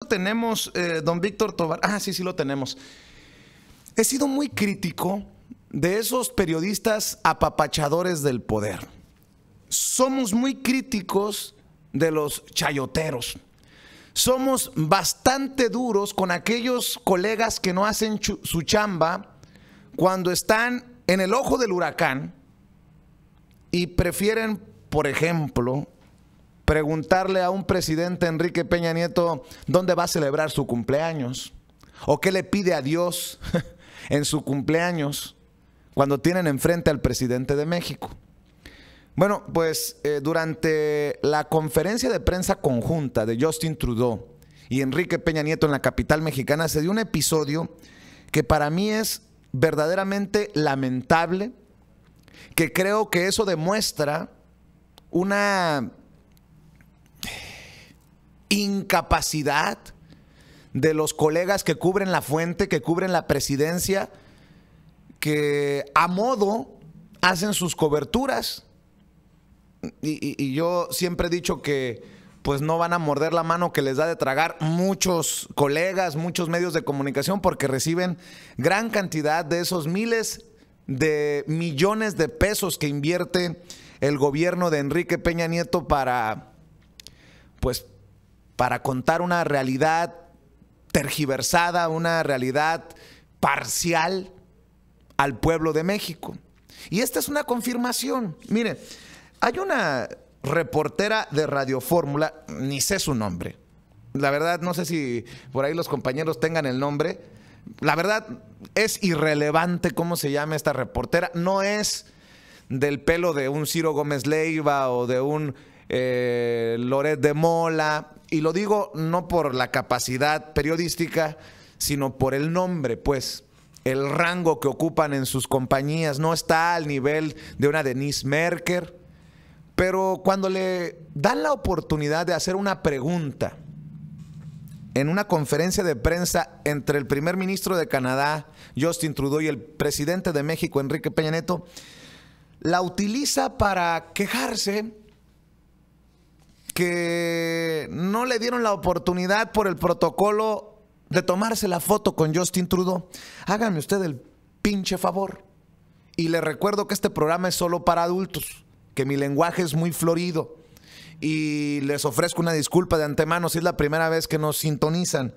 tenemos, don Víctor Tobar. Ah, sí, sí lo tenemos. He sido muy crítico de esos periodistas apapachadores del poder. Somos muy críticos de los chayoteros. Somos bastante duros con aquellos colegas que no hacen su chamba cuando están en el ojo del huracán y prefieren, por ejemplo, preguntarle a un presidente, Enrique Peña Nieto, dónde va a celebrar su cumpleaños o qué le pide a Dios en su cumpleaños cuando tienen enfrente al presidente de México. Bueno, pues durante la conferencia de prensa conjunta de Justin Trudeau y Enrique Peña Nieto en la capital mexicana se dio un episodio que para mí es verdaderamente lamentable, que creo que eso demuestra una incapacidad de los colegas que cubren la fuente, que cubren la presidencia, que a modo hacen sus coberturas. Y yo siempre he dicho que pues no van a morder la mano que les da de tragar muchos colegas, muchos medios de comunicación, porque reciben gran cantidad de esos miles de millones de pesos que invierte el gobierno de Enrique Peña Nieto para contar una realidad tergiversada, una realidad parcial al pueblo de México. Y esta es una confirmación. Mire, hay una reportera de Radio Fórmula, ni sé su nombre. La verdad, no sé si por ahí los compañeros tengan el nombre. La verdad, es irrelevante cómo se llama esta reportera. No es del pelo de un Ciro Gómez Leiva o de un Loret de Mola. Y lo digo no por la capacidad periodística, sino por el nombre, pues. El rango que ocupan en sus compañías no está al nivel de una Denise Merker. Pero cuando le dan la oportunidad de hacer una pregunta en una conferencia de prensa entre el primer ministro de Canadá, Justin Trudeau, y el presidente de México, Enrique Peña Nieto, la utiliza para quejarse que no le dieron la oportunidad por el protocolo de tomarse la foto con Justin Trudeau. Hágame usted el pinche favor. Y le recuerdo que este programa es solo para adultos, que mi lenguaje es muy florido y les ofrezco una disculpa de antemano si es la primera vez que nos sintonizan.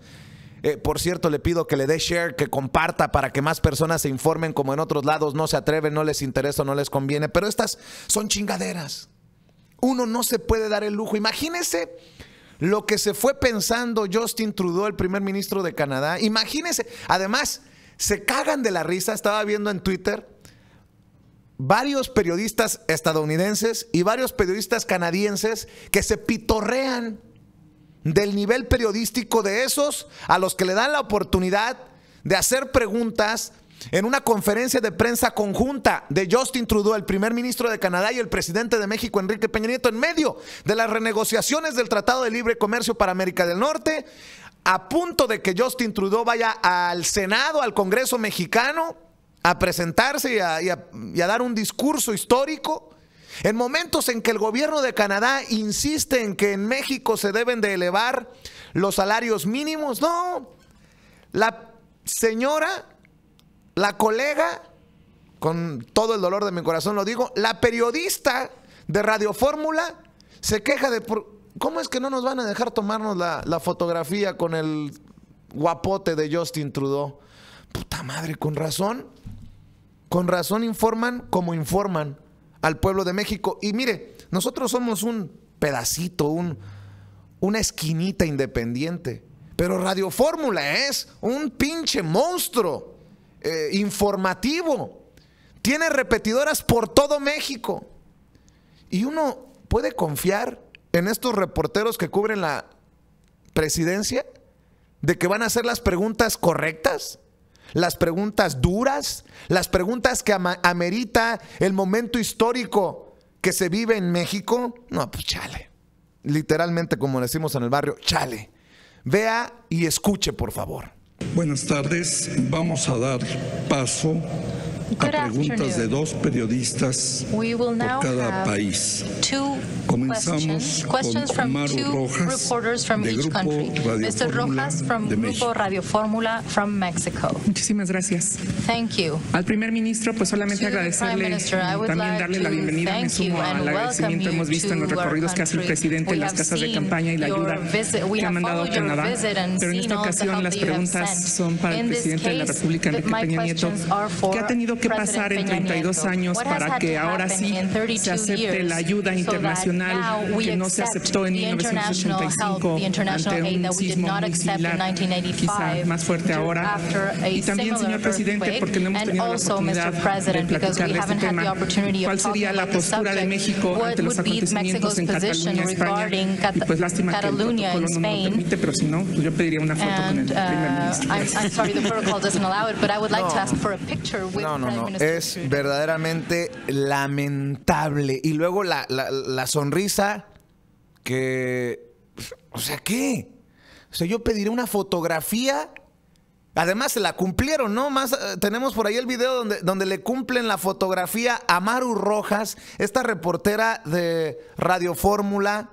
Por cierto, le pido que le dé share, que comparta para que más personas se informen, como en otros lados no se atreven, no les interesa, no les conviene. Pero estas son chingaderas. Uno no se puede dar el lujo. Imagínese lo que se fue pensando Justin Trudeau, el primer ministro de Canadá. Imagínese, además, se cagan de la risa. Estaba viendo en Twitter varios periodistas estadounidenses y varios periodistas canadienses que se pitorrean del nivel periodístico de esos a los que le dan la oportunidad de hacer preguntas en una conferencia de prensa conjunta de Justin Trudeau, el primer ministro de Canadá, y el presidente de México, Enrique Peña Nieto, en medio de las renegociaciones del Tratado de Libre Comercio para América del Norte, a punto de que Justin Trudeau vaya al Senado, al Congreso mexicano, a presentarse y a dar un discurso histórico, en momentos en que el gobierno de Canadá insiste en que en México se deben de elevar los salarios mínimos. No, la señora, la colega, con todo el dolor de mi corazón lo digo, la periodista de Radio Fórmula se queja de ¿cómo es que no nos van a dejar tomarnos la fotografía con el guapote de Justin Trudeau? Puta madre, con razón informan como informan al pueblo de México. Y mire, nosotros somos un pedacito, una esquinita independiente, pero Radio Fórmula es un pinche monstruo informativo. Tiene repetidoras por todo México. Y uno puede confiar en estos reporteros que cubren la presidencia, de que van a hacer las preguntas correctas, las preguntas duras, las preguntas que amerita el momento histórico que se vive en México. No, pues chale. Literalmente, como decimos en el barrio, chale. Vea y escuche, por favor. Buenas tardes. Vamos a dar paso a preguntas de 2 periodistas por cada país. Comenzamos con Amaru Rojas, de Grupo Radio Fórmula de México. Muchísimas gracias. Al primer ministro, pues solamente agradecerle, también darle la bienvenida. Me sumo al agradecimiento. Hemos visto en los recorridos que hace el presidente en las casas de campaña y la ayuda que ha mandado a Canadá. Pero en esta ocasión las preguntas son para el presidente de la República, Enrique Peña Nieto. ¿Qué ha tenido que pasar en 32 años para que ahora sí se acepte la ayuda internacional que no se aceptó en 1985 ante un sismo muy similar, quizá más fuerte ahora? Y también, señor presidente, porque no hemos tenido la oportunidad de platicar de este tema, ¿cuál sería la postura de México ante los acontecimientos en Cataluña, España? Y pues lástima que el protocolo no nos lo permite, pero si no, pues yo pediría una foto con el primer ministro. No. Es verdaderamente lamentable. Y luego la sonrisa que... O sea, ¿qué? O sea, yo pediré una fotografía. Además se la cumplieron, ¿no? Más tenemos por ahí el video donde le cumplen la fotografía a Amaru Rojas, esta reportera de Radio Fórmula.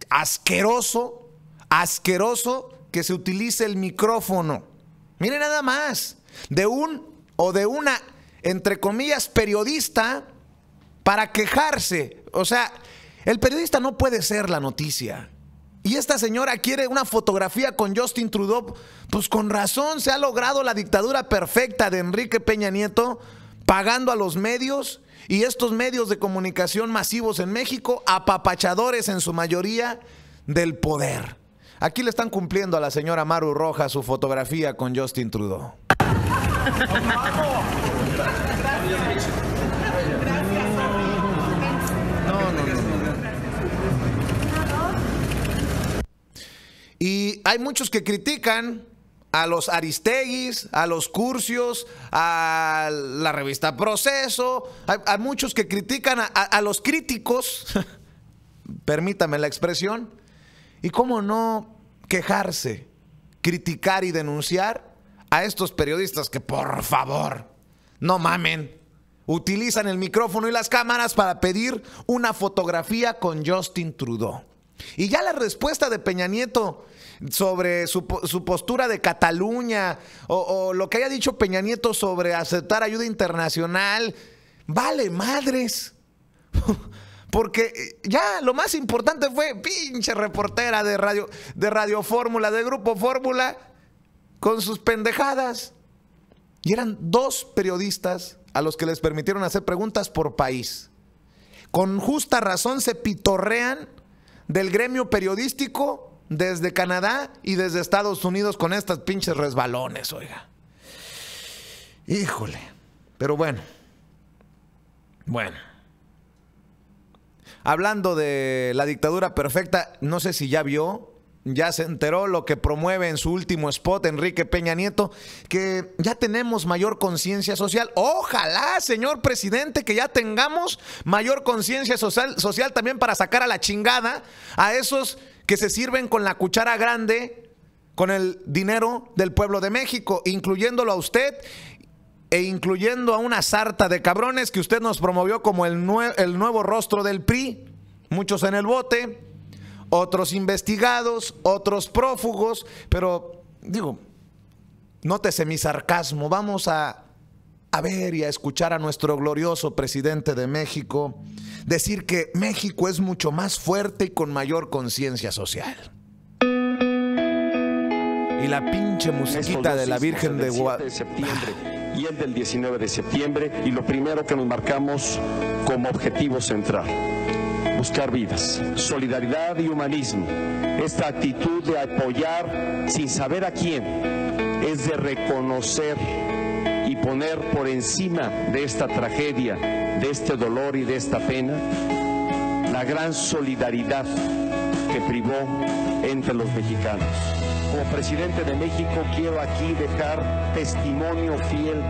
Asqueroso que se utilice el micrófono. Miren nada más, de una, entre comillas, periodista para quejarse. O sea, el periodista no puede ser la noticia. Y esta señora quiere una fotografía con Justin Trudeau. Pues con razón se ha logrado la dictadura perfecta de Enrique Peña Nieto, pagando a los medios y estos medios de comunicación masivos en México, apapachadores en su mayoría del poder. Aquí le están cumpliendo a la señora Amaru Rojas su fotografía con Justin Trudeau. Y hay muchos que critican a los Aristeguis, a los Curcios, a la revista Proceso. Hay muchos que critican a los críticos, permítame la expresión. Y cómo no quejarse, criticar y denunciar a estos periodistas que, por favor, no mamen, utilizan el micrófono y las cámaras para pedir una fotografía con Justin Trudeau. Y ya la respuesta de Peña Nieto sobre su postura de Cataluña o lo que haya dicho Peña Nieto sobre aceptar ayuda internacional, vale madres. Porque ya lo más importante fue pinche reportera de Radio Fórmula, de Grupo Fórmula, con sus pendejadas. Y eran 2 periodistas a los que les permitieron hacer preguntas por país. Con justa razón se pitorrean del gremio periodístico desde Canadá y desde Estados Unidos con estas pinches resbalones, oiga. Híjole. Pero bueno. Hablando de la dictadura perfecta, no sé si ya vio, ya se enteró lo que promueve en su último spot Enrique Peña Nieto, que ya tenemos mayor conciencia social. Ojalá, señor presidente, que ya tengamos mayor conciencia social también para sacar a la chingada a esos que se sirven con la cuchara grande con el dinero del pueblo de México, incluyéndolo a usted e incluyendo a una sarta de cabrones que usted nos promovió como el nuevo rostro del PRI, muchos en el bote, otros investigados, otros prófugos, pero digo, nótese mi sarcasmo, vamos a ver y a escuchar a nuestro glorioso presidente de México decir que México es mucho más fuerte y con mayor conciencia social. Y la pinche musiquita de la Virgen de Guadalupe. Y el del 19 de septiembre, y lo primero que nos marcamos como objetivo central: buscar vidas, solidaridad y humanismo. Esta actitud de apoyar sin saber a quién es de reconocer y poner por encima de esta tragedia, de este dolor y de esta pena, la gran solidaridad que privó entre los mexicanos. Como presidente de México quiero aquí dejar testimonio fiel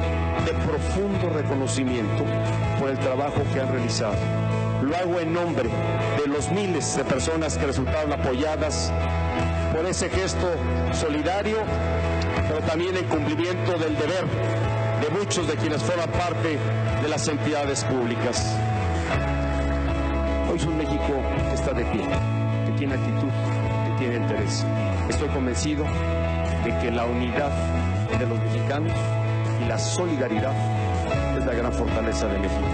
de profundo reconocimiento por el trabajo que han realizado. Lo hago en nombre de los miles de personas que resultaron apoyadas por ese gesto solidario, pero también en cumplimiento del deber de muchos de quienes forman parte de las entidades públicas. Hoy es un México que está de pie, que tiene actitud, que tiene interés. Estoy convencido de que la unidad de los mexicanos y la solidaridad es la gran fortaleza de México,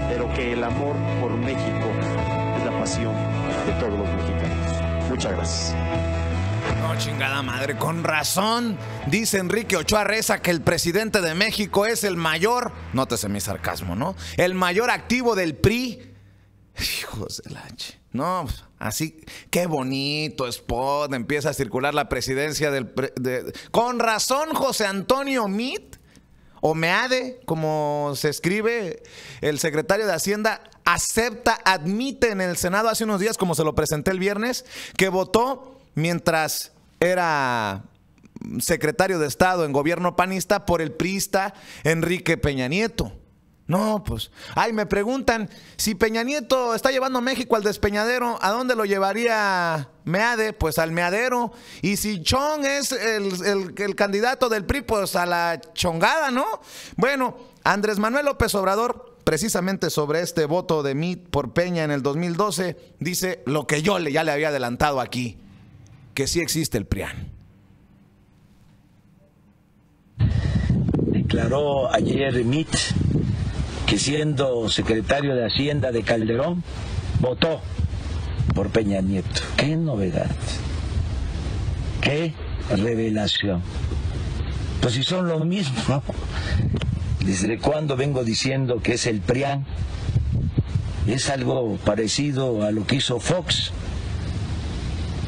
pero que el amor por México es la pasión de todos los mexicanos. Muchas gracias. No, chingada madre, con razón dice Enrique Ochoa Reza que el presidente de México es el mayor, nótese mi sarcasmo, ¿no? El mayor activo del PRI. Hijos de la H. No, así, qué bonito spot, empieza a circular la presidencia con razón José Antonio Meade, o Meade, como se escribe, el secretario de Hacienda, admite en el Senado hace unos días, como se lo presenté el viernes, que votó mientras era secretario de Estado en gobierno panista por el priista Enrique Peña Nieto. No, pues, me preguntan, si Peña Nieto está llevando a México al despeñadero, ¿a dónde lo llevaría Meade? Pues al meadero. Y si Chong es el candidato del PRI, pues a la chongada, ¿no? Bueno, Andrés Manuel López Obrador, precisamente sobre este voto de Meade por Peña en el 2012, dice lo que yo ya le había adelantado aquí, que sí existe el PRIAN. Declaró ayer Meade que siendo secretario de Hacienda de Calderón, votó por Peña Nieto. ¡Qué novedad! ¡Qué revelación! Pues si son lo mismo, ¿no? ¿Desde cuándo vengo diciendo que es el PRIAN? Es algo parecido a lo que hizo Fox.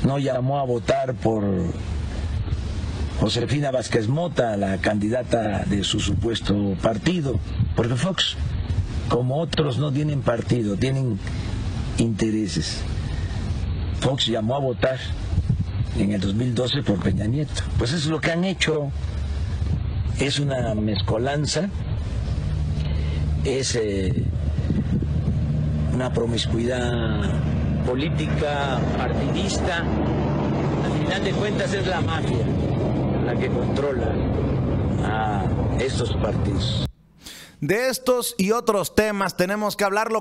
No llamó a votar por Josefina Vázquez Mota, la candidata de su supuesto partido, porque Fox, como otros, no tienen partido, tienen intereses. Fox llamó a votar en el 2012 por Peña Nieto. Pues eso es lo que han hecho. Es una mezcolanza, es una promiscuidad política, partidista. Al final de cuentas es la mafia la que controla a estos partidos. De estos y otros temas tenemos que hablarlo